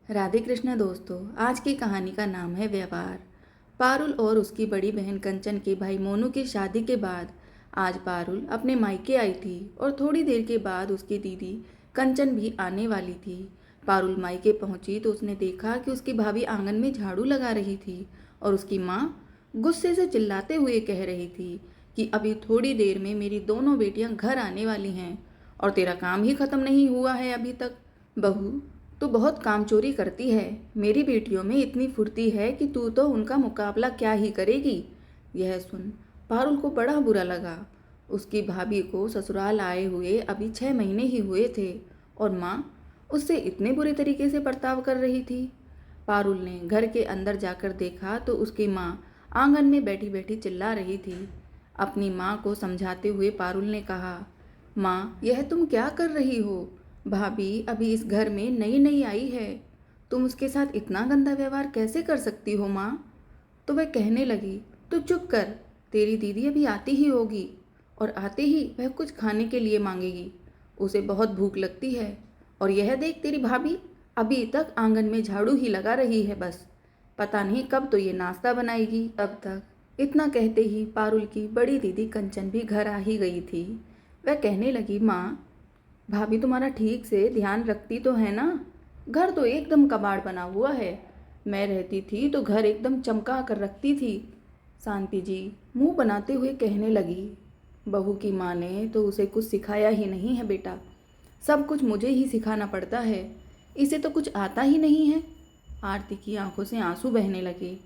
राधे कृष्ण दोस्तों, आज की कहानी का नाम है व्यवहार। पारुल और उसकी बड़ी बहन कंचन के भाई मोनू की शादी के बाद आज पारुल अपने मायके आई थी और थोड़ी देर के बाद उसकी दीदी कंचन भी आने वाली थी। पारुल मायके पहुंची तो उसने देखा कि उसकी भाभी आंगन में झाड़ू लगा रही थी और उसकी माँ गुस्से से चिल्लाते हुए कह रही थी कि अभी थोड़ी देर में मेरी दोनों बेटियां घर आने वाली हैं और तेरा काम ही खत्म नहीं हुआ है अभी तक। बहू, तू बहुत कामचोरी करती है। मेरी बेटियों में इतनी फुर्ती है कि तू तो उनका मुकाबला क्या ही करेगी। यह सुन पारुल को बड़ा बुरा लगा। उसकी भाभी को ससुराल आए हुए अभी 6 महीने ही हुए थे और माँ उससे इतने बुरे तरीके से बर्ताव कर रही थी। पारुल ने घर के अंदर जाकर देखा तो उसकी माँ आंगन में बैठी बैठी चिल्ला रही थी। अपनी माँ को समझाते हुए पारुल ने कहा, माँ, यह तुम क्या कर रही हो? भाभी अभी इस घर में नई नई आई है, तुम उसके साथ इतना गंदा व्यवहार कैसे कर सकती हो माँ? तो वह कहने लगी, तू चुप कर, तेरी दीदी अभी आती ही होगी और आते ही वह कुछ खाने के लिए मांगेगी। उसे बहुत भूख लगती है और यह देख तेरी भाभी अभी तक आंगन में झाड़ू ही लगा रही है बस। पता नहीं कब तो ये नाश्ता बनाएगी। तब तक इतना कहते ही पारुल की बड़ी दीदी कंचन भी घर आ ही गई थी। वह कहने लगी, माँ, भाभी तुम्हारा ठीक से ध्यान रखती तो है ना? घर तो एकदम कबाड़ बना हुआ है। मैं रहती थी तो घर एकदम चमका कर रखती थी। शांति जी मुंह बनाते हुए कहने लगी, बहू की माँ ने तो उसे कुछ सिखाया ही नहीं है बेटा, सब कुछ मुझे ही सिखाना पड़ता है, इसे तो कुछ आता ही नहीं है। आरती की आंखों से आंसू बहने लगे।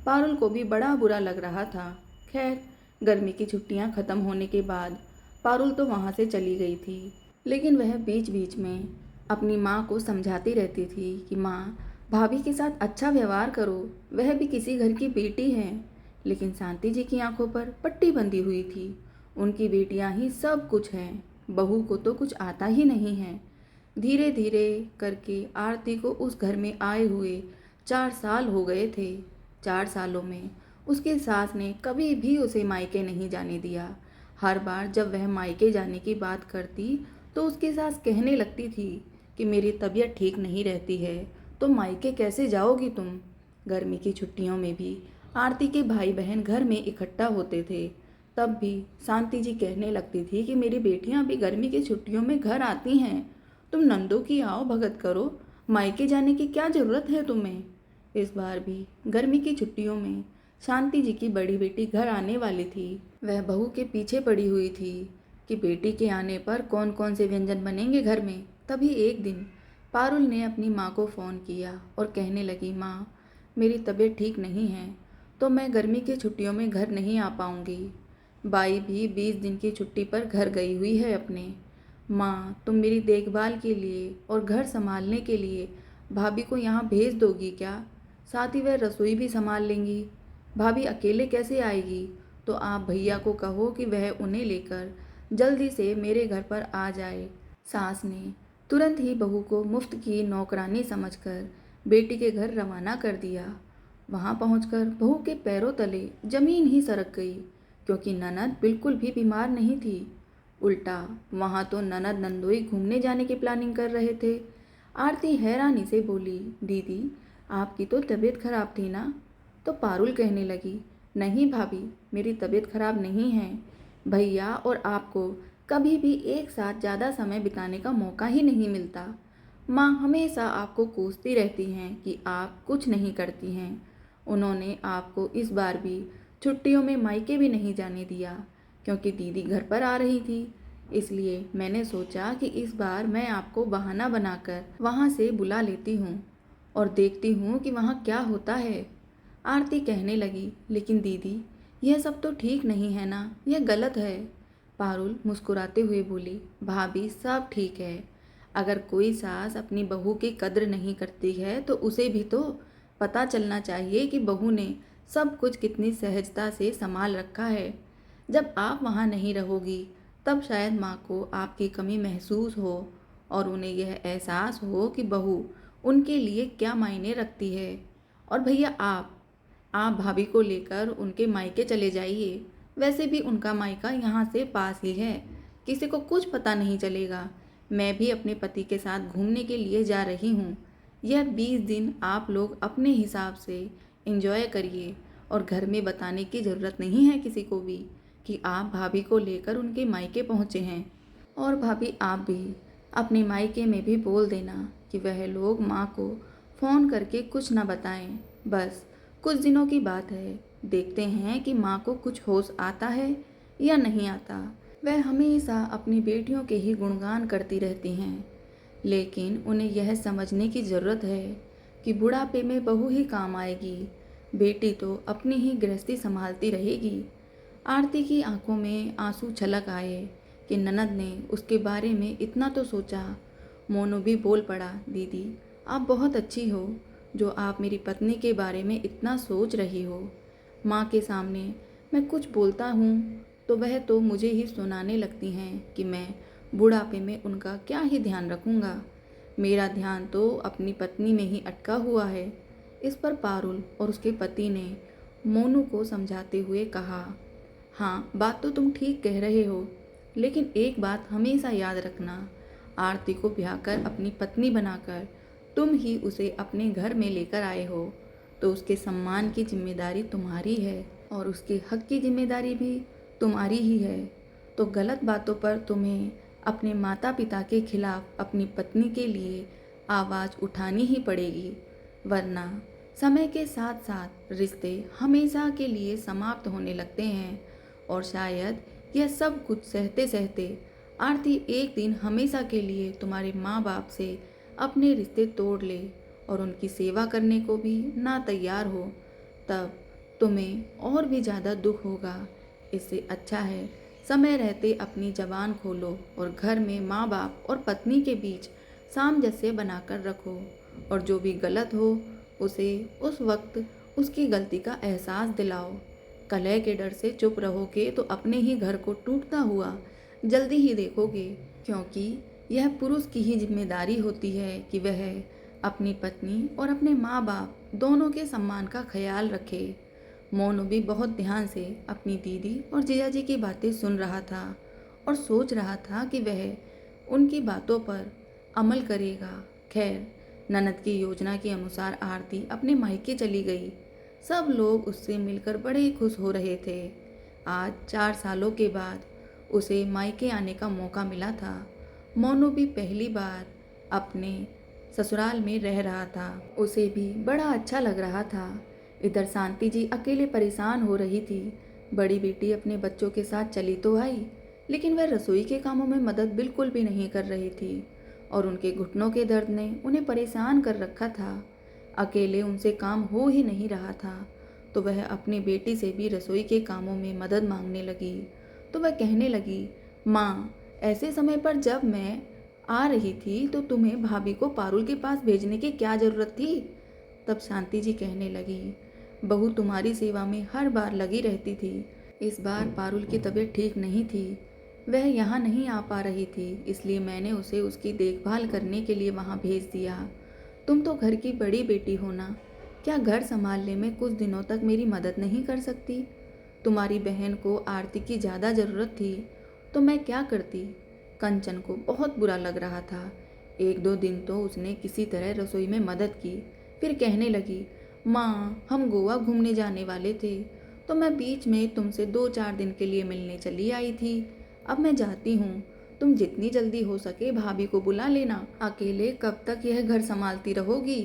पारुल को भी बड़ा बुरा लग रहा था। खैर, गर्मी की छुट्टियां खत्म होने के बाद पारुल तो वहाँ से चली गई थी, लेकिन वह बीच बीच में अपनी माँ को समझाती रहती थी कि माँ, भाभी के साथ अच्छा व्यवहार करो, वह भी किसी घर की बेटी है। लेकिन शांति जी की आंखों पर पट्टी बंधी हुई थी। उनकी बेटियां ही सब कुछ हैं, बहू को तो कुछ आता ही नहीं है। धीरे धीरे करके आरती को उस घर में आए हुए 4 साल हो गए थे। 4 सालों में उसकी सास ने कभी भी उसे मायके नहीं जाने दिया। हर बार जब वह मायके जाने की बात करती तो उसकी सास कहने लगती थी कि मेरी तबीयत ठीक नहीं रहती है, तो मायके कैसे जाओगी तुम? गर्मी की छुट्टियों में भी आरती के भाई बहन घर में इकट्ठा होते थे, तब भी शांति जी कहने लगती थी कि मेरी बेटियां अभी गर्मी की छुट्टियों में घर आती हैं, तुम नंदों की आओ भगत करो, मायके जाने की क्या ज़रूरत है तुम्हें? इस बार भी गर्मी की छुट्टियों में शांति जी की बड़ी बेटी घर आने वाली थी। वह बहू के पीछे पड़ी हुई थी कि बेटी के आने पर कौन कौन से व्यंजन बनेंगे घर में। तभी एक दिन पारुल ने अपनी माँ को फ़ोन किया और कहने लगी, माँ, मेरी तबीयत ठीक नहीं है तो मैं गर्मी की छुट्टियों में घर नहीं आ पाऊँगी। बाई भी 20 दिन की छुट्टी पर घर गई हुई है अपने। माँ, तुम मेरी देखभाल के लिए और घर संभालने के लिए भाभी को यहाँ भेज दोगी क्या? साथ ही वह रसोई भी संभाल लेंगी। भाभी अकेले कैसे आएगी? तो आप भैया को कहो कि वह उन्हें लेकर जल्दी से मेरे घर पर आ जाए। सास ने तुरंत ही बहू को मुफ्त की नौकरानी समझकर बेटी के घर रवाना कर दिया। वहां पहुंचकर बहू के पैरों तले जमीन ही सरक गई, क्योंकि ननद बिल्कुल भी बीमार नहीं थी। उल्टा वहां तो ननद नंदोई घूमने जाने की प्लानिंग कर रहे थे। आरती हैरानी से बोली, दीदी, आपकी तो तबीयत खराब थी ना? तो पारुल कहने लगी, नहीं भाभी, मेरी तबीयत खराब नहीं है। भैया और आपको कभी भी एक साथ ज़्यादा समय बिताने का मौका ही नहीं मिलता। माँ हमेशा आपको कोसती रहती हैं कि आप कुछ नहीं करती हैं। उन्होंने आपको इस बार भी छुट्टियों में मायके भी नहीं जाने दिया, क्योंकि दीदी घर पर आ रही थी। इसलिए मैंने सोचा कि इस बार मैं आपको बहाना बनाकर वहाँ से बुला लेती हूँ और देखती हूँ कि वहाँ क्या होता है। आरती कहने लगी, लेकिन दीदी, यह सब तो ठीक नहीं है ना, यह गलत है। पारुल मुस्कुराते हुए बोली, भाभी, सब ठीक है। अगर कोई सास अपनी बहू की कद्र नहीं करती है तो उसे भी तो पता चलना चाहिए कि बहू ने सब कुछ कितनी सहजता से संभाल रखा है। जब आप वहाँ नहीं रहोगी तब शायद माँ को आपकी कमी महसूस हो और उन्हें यह एहसास हो कि बहू उनके लिए क्या मायने रखती है। और भैया, आप भाभी को लेकर उनके मायके चले जाइए। वैसे भी उनका मायका यहाँ से पास ही है, किसी को कुछ पता नहीं चलेगा। मैं भी अपने पति के साथ घूमने के लिए जा रही हूँ। यह 20 दिन आप लोग अपने हिसाब से एंजॉय करिए और घर में बताने की ज़रूरत नहीं है किसी को भी कि आप भाभी को लेकर उनके मायके पहुँचे हैं। और भाभी आप भी अपने मायके में भी बोल देना कि वह लोग माँ को फ़ोन करके कुछ ना बताएं। बस कुछ दिनों की बात है, देखते हैं कि माँ को कुछ होश आता है या नहीं आता। वह हमेशा अपनी बेटियों के ही गुणगान करती रहती हैं, लेकिन उन्हें यह समझने की ज़रूरत है कि बुढ़ापे में बहू ही काम आएगी, बेटी तो अपनी ही गृहस्थी संभालती रहेगी। आरती की आंखों में आंसू छलक आए कि ननद ने उसके बारे में इतना तो सोचा। मोनू भी बोल पड़ा, दीदी आप बहुत अच्छी हो जो आप मेरी पत्नी के बारे में इतना सोच रही हो। माँ के सामने मैं कुछ बोलता हूँ तो वह तो मुझे ही सुनाने लगती हैं कि मैं बुढ़ापे में उनका क्या ही ध्यान रखूँगा। मेरा ध्यान तो अपनी पत्नी में ही अटका हुआ है। इस पर पारुल और उसके पति ने मोनू को समझाते हुए कहा, हाँ बात तो तुम ठीक कह रहे हो, लेकिन एक बात हमेशा याद रखना, आरती को ब्याह कर अपनी पत्नी बनाकर तुम ही उसे अपने घर में लेकर आए हो तो उसके सम्मान की जिम्मेदारी तुम्हारी है और उसके हक की जिम्मेदारी भी तुम्हारी ही है। तो गलत बातों पर तुम्हें अपने माता पिता के खिलाफ अपनी पत्नी के लिए आवाज़ उठानी ही पड़ेगी, वरना समय के साथ साथ रिश्ते हमेशा के लिए समाप्त होने लगते हैं। और शायद यह सब कुछ सहते सहते आरती एक दिन हमेशा के लिए तुम्हारे माँ बाप से अपने रिश्ते तोड़ ले और उनकी सेवा करने को भी ना तैयार हो, तब तुम्हें और भी ज़्यादा दुख होगा। इससे अच्छा है समय रहते अपनी जबान खोलो और घर में माँ बाप और पत्नी के बीच सामंजस्य बनाकर रखो और जो भी गलत हो उसे उस वक्त उसकी गलती का एहसास दिलाओ। कलह के डर से चुप रहोगे तो अपने ही घर को टूटता हुआ जल्दी ही देखोगे, क्योंकि यह पुरुष की ही जिम्मेदारी होती है कि वह अपनी पत्नी और अपने माँ बाप दोनों के सम्मान का ख्याल रखे। मोनू भी बहुत ध्यान से अपनी दीदी और जीजाजी की बातें सुन रहा था और सोच रहा था कि वह उनकी बातों पर अमल करेगा। खैर, ननद की योजना के अनुसार आरती अपने मायके चली गई। सब लोग उससे मिलकर बड़े खुश हो रहे थे। आज 4 सालों के बाद उसे मायके आने का मौका मिला था। मोनू भी पहली बार अपने ससुराल में रह रहा था। उसे भी बड़ा अच्छा लग रहा था। इधर शांति जी अकेले परेशान हो रही थी। बड़ी बेटी अपने बच्चों के साथ चली तो आई, लेकिन वह रसोई के कामों में मदद बिल्कुल भी नहीं कर रही थी और उनके घुटनों के दर्द ने उन्हें परेशान कर रखा था। अकेले उनसे काम हो ही नहीं रहा था, तो वह अपनी बेटी से भी रसोई के कामों में मदद मांगने लगी। तो वह कहने लगी, माँ ऐसे समय पर जब मैं आ रही थी तो तुम्हें भाभी को पारुल के पास भेजने की क्या ज़रूरत थी। तब शांति जी कहने लगी, बहू तुम्हारी सेवा में हर बार लगी रहती थी। इस बार पारुल की तबीयत ठीक नहीं थी, वह यहाँ नहीं आ पा रही थी, इसलिए मैंने उसे उसकी देखभाल करने के लिए वहाँ भेज दिया। तुम तो घर की बड़ी बेटी हो ना, क्या घर संभालने में कुछ दिनों तक मेरी मदद नहीं कर सकती। तुम्हारी बहन को आरती की ज़्यादा ज़रूरत थी तो मैं क्या करती। कंचन को बहुत बुरा लग रहा था। 1-2 दिन तो उसने किसी तरह रसोई में मदद की, फिर कहने लगी, माँ हम गोवा घूमने जाने वाले थे तो मैं बीच में तुमसे 2-4 दिन के लिए मिलने चली आई थी। अब मैं जाती हूँ, तुम जितनी जल्दी हो सके भाभी को बुला लेना। अकेले कब तक यह घर संभालती रहोगी।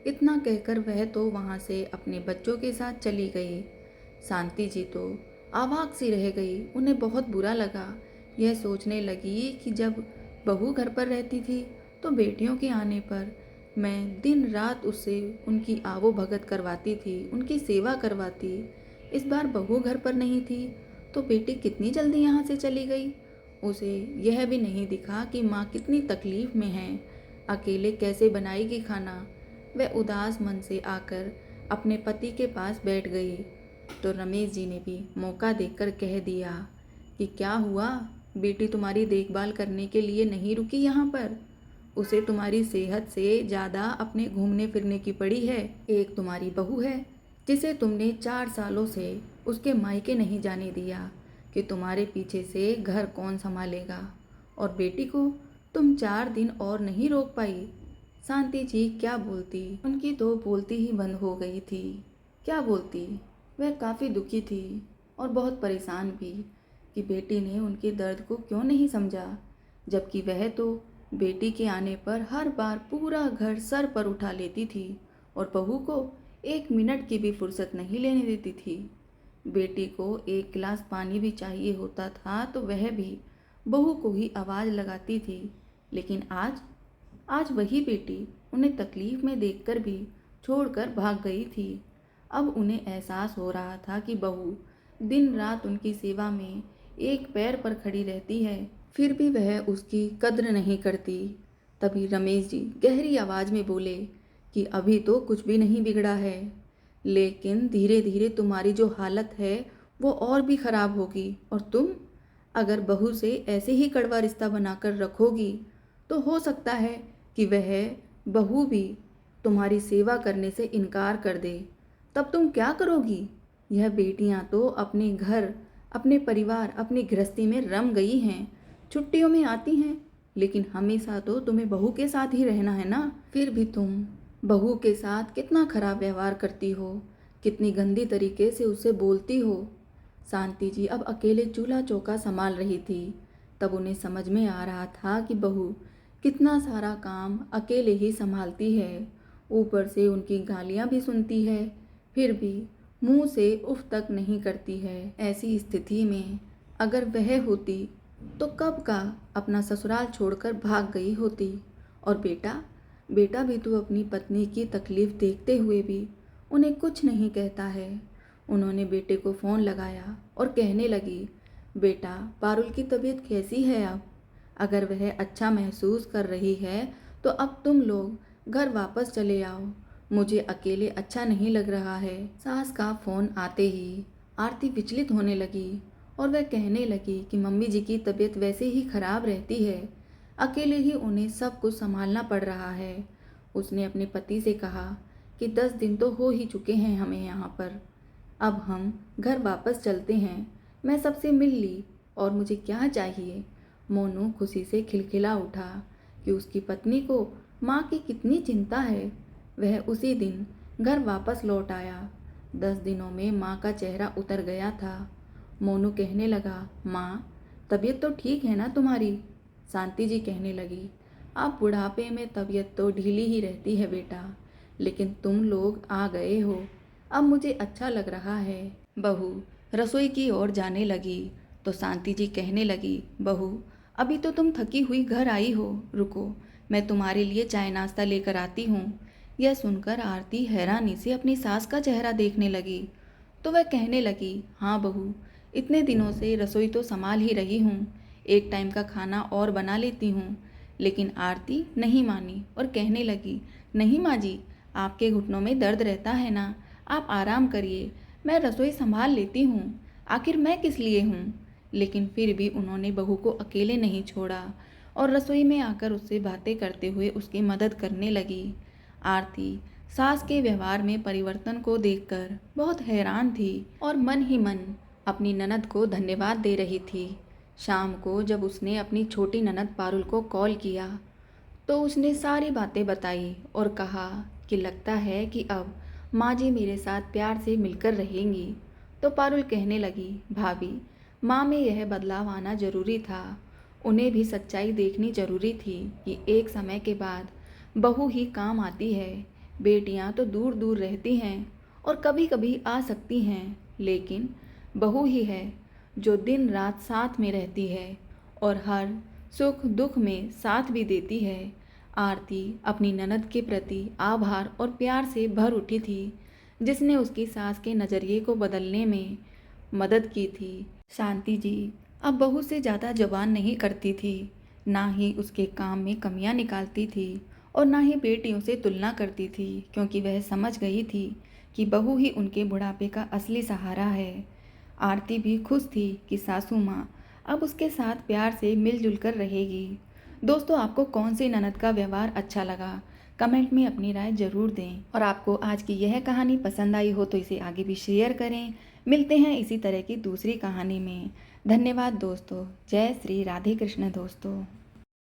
इतना कहकर वह तो वहाँ से अपने बच्चों के साथ चली गई। शांति जी तो अवाक सी रह गई। उन्हें बहुत बुरा लगा। यह सोचने लगी कि जब बहू घर पर रहती थी तो बेटियों के आने पर मैं दिन रात उससे उनकी आवो भगत करवाती थी, उनकी सेवा करवाती। इस बार बहू घर पर नहीं थी तो बेटी कितनी जल्दी यहाँ से चली गई। उसे यह भी नहीं दिखा कि माँ कितनी तकलीफ़ में है, अकेले कैसे बनाएगी खाना। वह उदास मन से आकर अपने पति के पास बैठ गई तो रमेश जी ने भी मौका देखकर कह दिया कि क्या हुआ, बेटी तुम्हारी देखभाल करने के लिए नहीं रुकी यहाँ पर। उसे तुम्हारी सेहत से ज़्यादा अपने घूमने फिरने की पड़ी है। एक तुम्हारी बहू है जिसे तुमने 4 सालों से उसके मायके नहीं जाने दिया कि तुम्हारे पीछे से घर कौन संभालेगा, और बेटी को तुम 4 दिन और नहीं रोक पाई। शांति जी क्या बोलती, उनकी तो बोलती ही बंद हो गई थी। क्या बोलती? वह काफ़ी दुखी थी और बहुत परेशान भी कि बेटी ने उनके दर्द को क्यों नहीं समझा, जबकि वह तो बेटी के आने पर हर बार पूरा घर सर पर उठा लेती थी और बहू को 1 मिनट की भी फुर्सत नहीं लेने देती थी। बेटी को 1 गिलास पानी भी चाहिए होता था तो वह भी बहू को ही आवाज़ लगाती थी। लेकिन आज वही बेटी उन्हें तकलीफ में देखकर भी छोड़कर भाग गई थी। अब उन्हें एहसास हो रहा था कि बहू दिन रात उनकी सेवा में एक पैर पर खड़ी रहती है, फिर भी वह उसकी कद्र नहीं करती। तभी रमेश जी गहरी आवाज़ में बोले कि अभी तो कुछ भी नहीं बिगड़ा है, लेकिन धीरे धीरे तुम्हारी जो हालत है वो और भी खराब होगी, और तुम अगर बहू से ऐसे ही कड़वा रिश्ता बनाकर रखोगी तो हो सकता है कि वह बहू भी तुम्हारी सेवा करने से इनकार कर दे। तब तुम क्या करोगी? यह बेटियां तो अपने घर, अपने परिवार, अपनी गृहस्थी में रम गई हैं। छुट्टियों में आती हैं, लेकिन हमेशा तो तुम्हें बहू के साथ ही रहना है ना। फिर भी तुम बहू के साथ कितना खराब व्यवहार करती हो, कितनी गंदी तरीके से उससे बोलती हो। शांति जी अब अकेले चूल्हा चौका संभाल रही थी। तब उन्हें समझ में आ रहा था कि बहू कितना सारा काम अकेले ही संभालती है, ऊपर से उनकी गालियाँ भी सुनती है, फिर भी मुंह से उफ तक नहीं करती है। ऐसी स्थिति में अगर वह होती तो कब का अपना ससुराल छोड़कर भाग गई होती। और बेटा भी तो अपनी पत्नी की तकलीफ देखते हुए भी उन्हें कुछ नहीं कहता है। उन्होंने बेटे को फ़ोन लगाया और कहने लगी, बेटा पारुल की तबीयत कैसी है अब? अगर वह अच्छा महसूस कर रही है तो अब तुम लोग घर वापस चले आओ, मुझे अकेले अच्छा नहीं लग रहा है। सास का फ़ोन आते ही आरती विचलित होने लगी और वह कहने लगी कि मम्मी जी की तबीयत वैसे ही खराब रहती है, अकेले ही उन्हें सब कुछ संभालना पड़ रहा है। उसने अपने पति से कहा कि 10 दिन तो हो ही चुके हैं हमें यहाँ पर, अब हम घर वापस चलते हैं। मैं सबसे मिल ली और मुझे क्या चाहिए। मोनू खुशी से खिलखिला उठा कि उसकी पत्नी को माँ की कितनी चिंता है। वह उसी दिन घर वापस लौट आया। 10 दिनों में माँ का चेहरा उतर गया था। मोनू कहने लगा, माँ तबीयत तो ठीक है ना तुम्हारी? शांति जी कहने लगी, अब बुढ़ापे में तबीयत तो ढीली ही रहती है बेटा, लेकिन तुम लोग आ गए हो, अब मुझे अच्छा लग रहा है। बहू रसोई की ओर जाने लगी तो शांति जी कहने लगी, बहू अभी तो तुम थकी हुई घर आई हो, रुको मैं तुम्हारे लिए चाय नाश्ता लेकर आती हूँ। यह सुनकर आरती हैरानी से अपनी सास का चेहरा देखने लगी तो वह कहने लगी, हाँ बहू इतने दिनों से रसोई तो संभाल ही रही हूँ, एक टाइम का खाना और बना लेती हूँ। लेकिन आरती नहीं मानी और कहने लगी, नहीं माँ जी, आपके घुटनों में दर्द रहता है ना, आप आराम करिए, मैं रसोई संभाल लेती हूँ, आखिर मैं किस लिए हूँ। लेकिन फिर भी उन्होंने बहू को अकेले नहीं छोड़ा और रसोई में आकर उससे बातें करते हुए उसकी मदद करने लगी। आरती सास के व्यवहार में परिवर्तन को देखकर बहुत हैरान थी और मन ही मन अपनी ननद को धन्यवाद दे रही थी। शाम को जब उसने अपनी छोटी ननद पारुल को कॉल किया तो उसने सारी बातें बताई और कहा कि लगता है कि अब माँ जी मेरे साथ प्यार से मिलकर रहेंगी। तो पारुल कहने लगी, भाभी माँ में यह बदलाव आना जरूरी था, उन्हें भी सच्चाई देखनी जरूरी थी कि एक समय के बाद बहू ही काम आती है। बेटियाँ तो दूर दूर रहती हैं और कभी कभी आ सकती हैं, लेकिन बहू ही है जो दिन रात साथ में रहती है और हर सुख दुख में साथ भी देती है। आरती अपनी ननद के प्रति आभार और प्यार से भर उठी थी, जिसने उसकी सास के नज़रिए को बदलने में मदद की थी। शांति जी अब बहू से ज़्यादा जबान नहीं करती थी, ना ही उसके काम में कमियां निकालती थी और ना ही बेटियों से तुलना करती थी, क्योंकि वह समझ गई थी कि बहू ही उनके बुढ़ापे का असली सहारा है। आरती भी खुश थी कि सासू माँ अब उसके साथ प्यार से मिलजुल कर रहेगी। दोस्तों आपको कौन सी ननद का व्यवहार अच्छा लगा, कमेंट में अपनी राय ज़रूर दें। और आपको आज की यह कहानी पसंद आई हो तो इसे आगे भी शेयर करें। मिलते हैं इसी तरह की दूसरी कहानी में। धन्यवाद दोस्तों। जय श्री राधे कृष्ण दोस्तों।